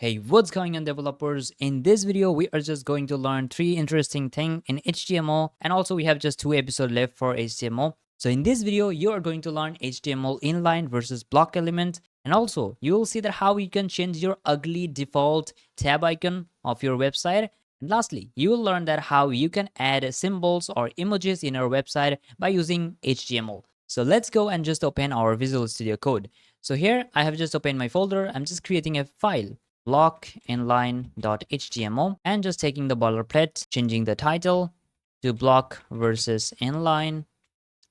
Hey, what's going on, developers? In this video, we are just going to learn three interesting things in HTML, and also we have just two episodes left for HTML. So in this video, you are going to learn HTML inline versus block element, and also you will see that how you can change your ugly default tab icon of your website. And lastly, you will learn that how you can add symbols or emojis in your website by using HTML. So let's go and just open our Visual Studio Code. So here I have just opened my folder. I'm just creating a file, block inline.html, and just taking the boilerplate, changing the title to block versus inline.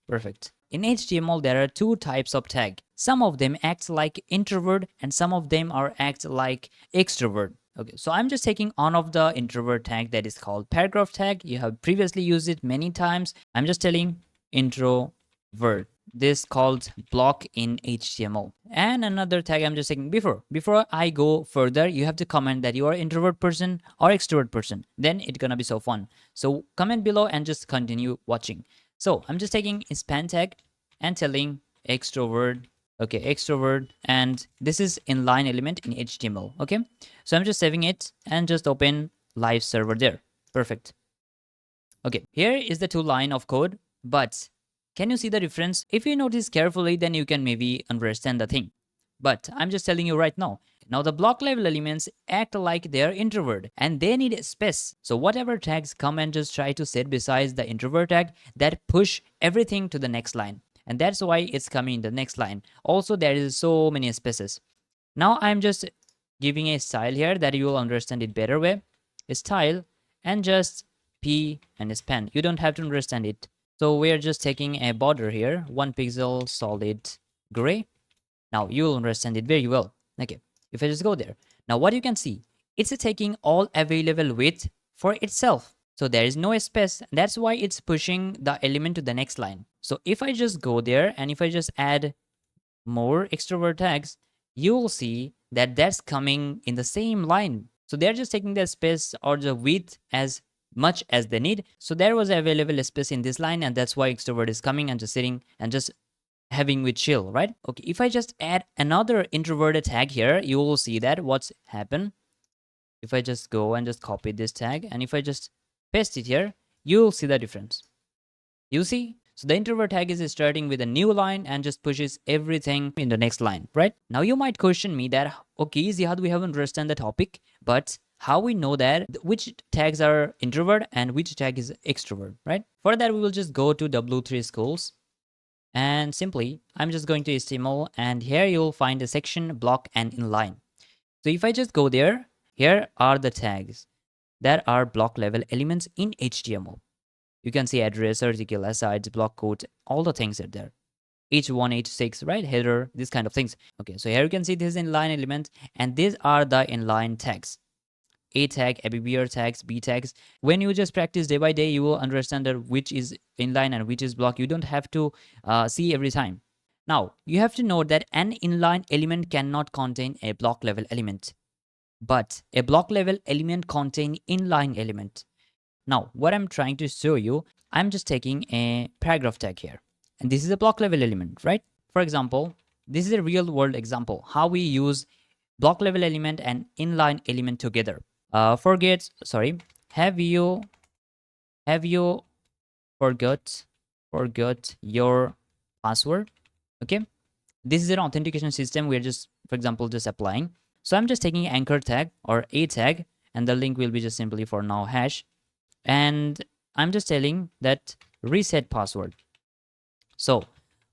Perfect. In HTML, there are two types of tag. Some of them act like introvert and some of them are act like extrovert. Okay, so I'm just taking one of the introvert tag that is called paragraph tag. You have previously used it many times. I'm just telling introvert. This called block in HTML. And another tag I'm just taking before I go further, you have to comment that you are introvert person or extrovert person. Then it's gonna be so fun. So comment below and just continue watching. So I'm just taking a span tag and telling extrovert. Okay, extrovert, and this is inline element in HTML. Okay, so I'm just saving it and just open live server there. Perfect. Okay, here is the two line of code, but can you see the difference? If you notice carefully, then you can maybe understand the thing. But I'm just telling you right now. Now the block level elements act like they're introvert and they need space. So whatever tags come and just try to sit beside the introvert tag, that push everything to the next line. And that's why it's coming in the next line. Also, there is so many spaces. Now I'm just giving a style here that you will understand it better way. A style and just P and a span. You don't have to understand it. So we're just taking a border here, 1 pixel solid gray. Now you'll understand it very well. Okay, if I just go there. Now what you can see, it's taking all available width for itself. So there is no space. That's why it's pushing the element to the next line. So if I just go there and if I just add more extrovert tags, you will see that that's coming in the same line. So they're just taking the space or the width as much as they need. So there was available space in this line, and that's why extrovert is coming and just sitting and just having with chill, right? Okay, if I just add another introverted tag here, you will see that what's happened. If I just go and just copy this tag and if I just paste it here, you'll see the difference. You see? So the introvert tag is starting with a new line and just pushes everything in the next line, right? Now you might question me that, okay, Zihad, we haven't understand the topic, but how we know that which tags are introvert and which tag is extrovert, right? For that, we will just go to W3 schools and simply, I'm just going to HTML and here you'll find a section block and inline. So if I just go there, here are the tags that are block level elements in HTML. You can see address, article, asides, block code, all the things are there. H1, H6, right? Header, these kind of things. Okay, so here you can see this inline element and these are the inline tags. A tag, ABBR tags, B tags. When you just practice day by day, you will understand that which is inline and which is block. You don't have to see every time. Now, you have to know that an inline element cannot contain a block level element, but a block level element contain inline element. Now, what I'm trying to show you, I'm just taking a paragraph tag here. And this is a block level element, right? For example, this is a real world example, how we use block level element and inline element together. Have you forgot your password? Okay, this is an authentication system we're just, for example, just applying. So I'm just taking anchor tag or a tag and the link will be just simply for now hash, and I'm just telling that reset password. So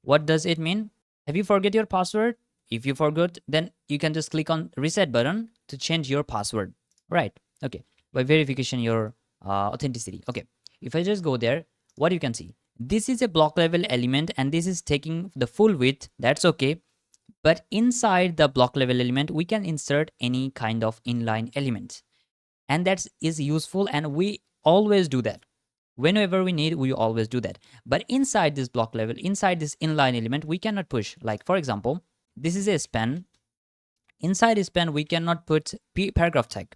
what does it mean? Have you forget your password? If you forgot, then you can just click on reset button to change your password, right? Okay, by verification your authenticity. Okay, if I just go there, what you can see, this is a block level element and this is taking the full width. That's okay, but inside the block level element we can insert any kind of inline element, and that is useful and we always do that. Whenever we need, we always do that. But inside this block level, inside this inline element, we cannot push. Like for example, this is a span. Inside a span, we cannot put paragraph tag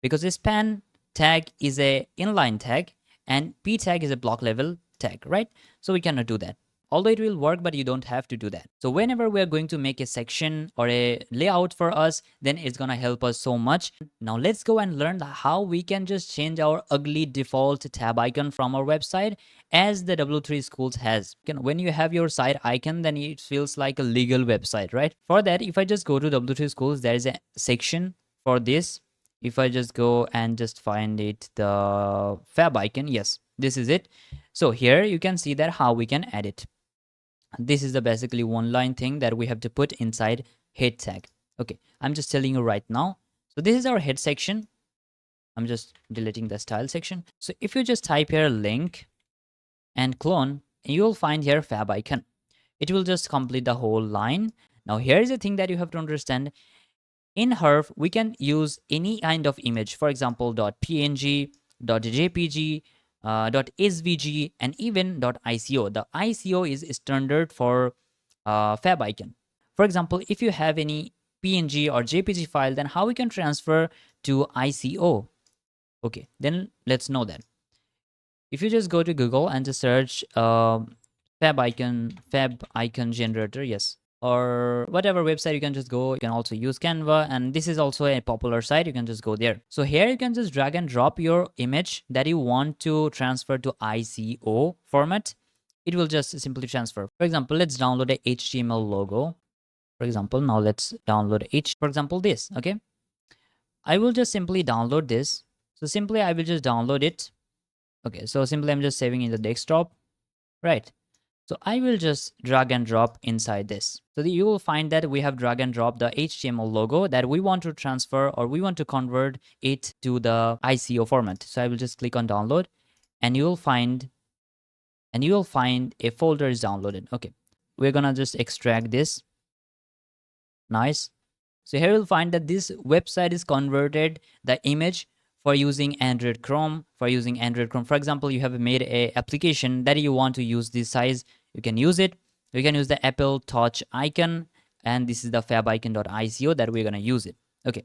because a span tag is a inline tag and p tag is a block level tag, right? So we cannot do that. Although it will work, but you don't have to do that. So whenever we are going to make a section or a layout for us, then it's gonna help us so much. Now let's go and learn how we can just change our ugly default tab icon from our website as the W3 Schools has. When you have your site icon, then it feels like a legal website, right? For that, if I just go to W3 Schools, there is a section for this. If I just go and just find it, the fab icon, yes, this is it. So here you can see that how we can add it. This is the basically one line thing that we have to put inside head tag. Okay, I'm just telling you right now. So this is our head section. I'm just deleting the style section. So if you just type here link and clone, you will find here fab icon. It will just complete the whole line. Now here is the thing that you have to understand. In Herf, we can use any kind of image, for example, .png, .jpg, .svg, and even .ico. The ICO is standard for fab icon. For example, if you have any PNG or JPG file, then how we can transfer to ICO? Okay, then let's know that. If you just go to Google and just search fab icon generator, yes, or whatever website you can just go. You can also use Canva, and this is also a popular site. You can just go there. So here you can just drag and drop your image that you want to transfer to ICO format. It will just simply transfer. For example, let's download a HTML logo. For example, now let's download for example, this. Okay, I will just simply download this. So simply I will just download it. Okay, so simply I'm just saving in the desktop, right? So I will just drag and drop inside this. So you will find that we have drag and drop the HTML logo that we want to transfer, or we want to convert it to the ICO format. So I will just click on download, and you will find a folder is downloaded. Okay, we're gonna just extract this. Nice. So here you'll find that this website is converted the image for using Android Chrome. For example, you have made a application that you want to use this size. You can use it. You can use the Apple Touch icon, and this is the fabicon.ico that we're gonna use it. Okay,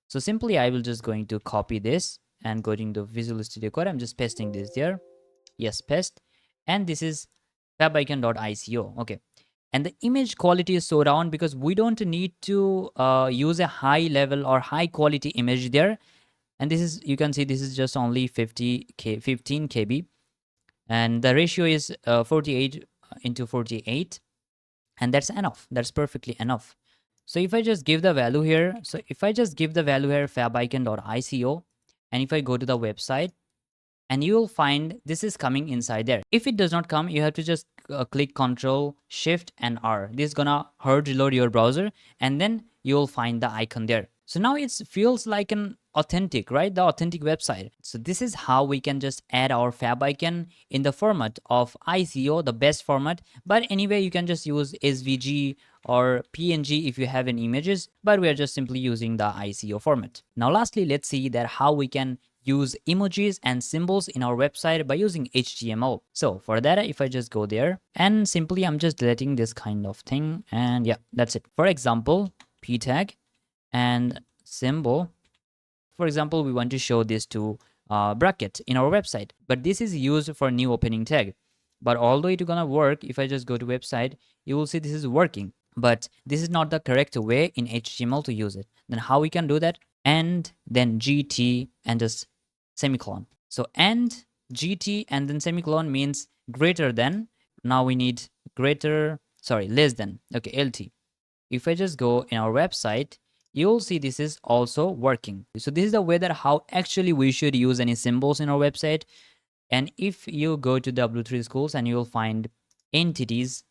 so simply I will just going to copy this and going to Visual Studio Code. I'm just pasting this there. Yes, paste, and this is fabicon.ico. Okay, and the image quality is so down because we don't need to use a high level or high quality image there. And this is, you can see this is just only 15 KB, and the ratio is 48 into 48, and that's enough. That's perfectly enough. So if I just give the value here, fabicon.ico, and if I go to the website, and you will find this is coming inside there. If it does not come, you have to just click Ctrl Shift and R. This is gonna hard reload your browser, and then you will find the icon there. So now it feels like an authentic, right? The authentic website. So this is how we can just add our fab icon in the format of ICO, the best format. But anyway, you can just use SVG or PNG if you have any images, but we are just simply using the ICO format. Now lastly, let's see that how we can use emojis and symbols in our website by using HTML. So for that, if I just go there and simply I'm just deleting this kind of thing, and yeah, that's it. For example, p tag and symbol. For example, we want to show this to bracket in our website, but this is used for new opening tag. But although it's gonna work, if I just go to website, you will see this is working, but this is not the correct way in HTML to use it. Then how we can do that? And then GT and just semicolon. So and GT and then semicolon means greater than. Now we need less than. Okay, LT. If I just go in our website, you'll see this is also working. So this is the way that how actually we should use any symbols in our website. And if you go to W3 Schools, and you'll find entities,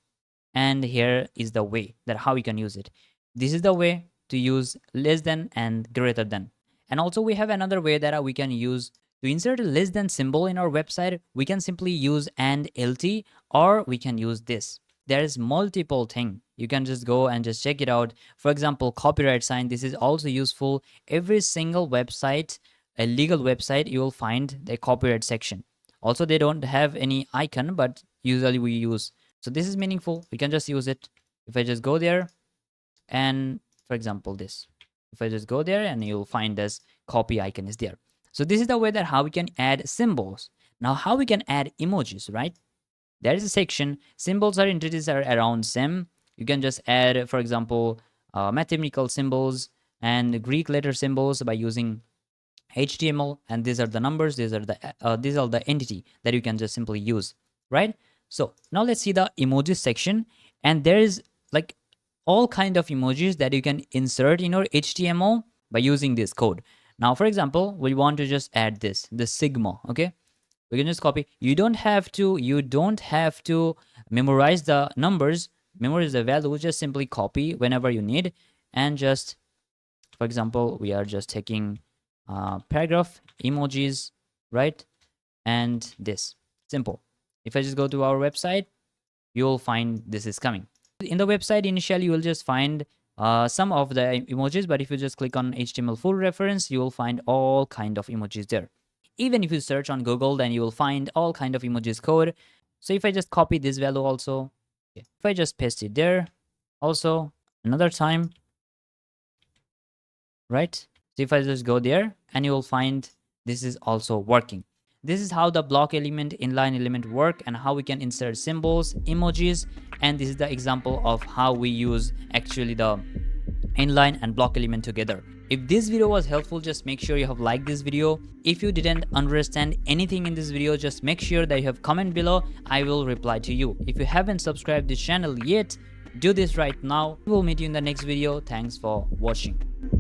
and here is the way that how we can use it. This is the way to use less than and greater than. And also we have another way that we can use to insert a less than symbol in our website. We can simply use and LT, or we can use this. There is multiple thing. You can just go and just check it out. For example, copyright sign. This is also useful. Every single website, a legal website, you will find the copyright section. Also, they don't have any icon, but usually we use. So this is meaningful. We can just use it. If I just go there, and for example, this. If I just go there, and you'll find this copy icon is there. So this is the way that how we can add symbols. Now, how we can add emojis, right? There is a section, symbols or entities are around same. You can just add, for example, mathematical symbols and Greek letter symbols by using HTML, and these are the numbers, these are the entity that you can just simply use, right? So now let's see the emojis section, and there is like all kind of emojis that you can insert in your HTML by using this code. Now, for example, we want to just add the sigma, okay? We can just copy. You don't have to memorize the numbers, memorize the value, just simply copy whenever you need, and just, for example, we are just taking paragraph emojis, right? And this simple. If I just go to our website, you will find this is coming. In the website, initially you will just find some of the emojis, but if you just click on HTML full reference, you will find all kind of emojis there. Even if you search on Google, then you will find all kind of emojis code. So if I just copy this value also, if I just paste it there also another time, right? So if I just go there, and you will find this is also working. This is how the block element, inline element work, and how we can insert symbols, emojis, and this is the example of how we use actually the inline and block element together. If this video was helpful, just make sure you have liked this video. If you didn't understand anything in this video, just make sure that you have comment below. I will reply to you. If you haven't subscribed this channel yet, do this right now. We will meet you in the next video. Thanks for watching.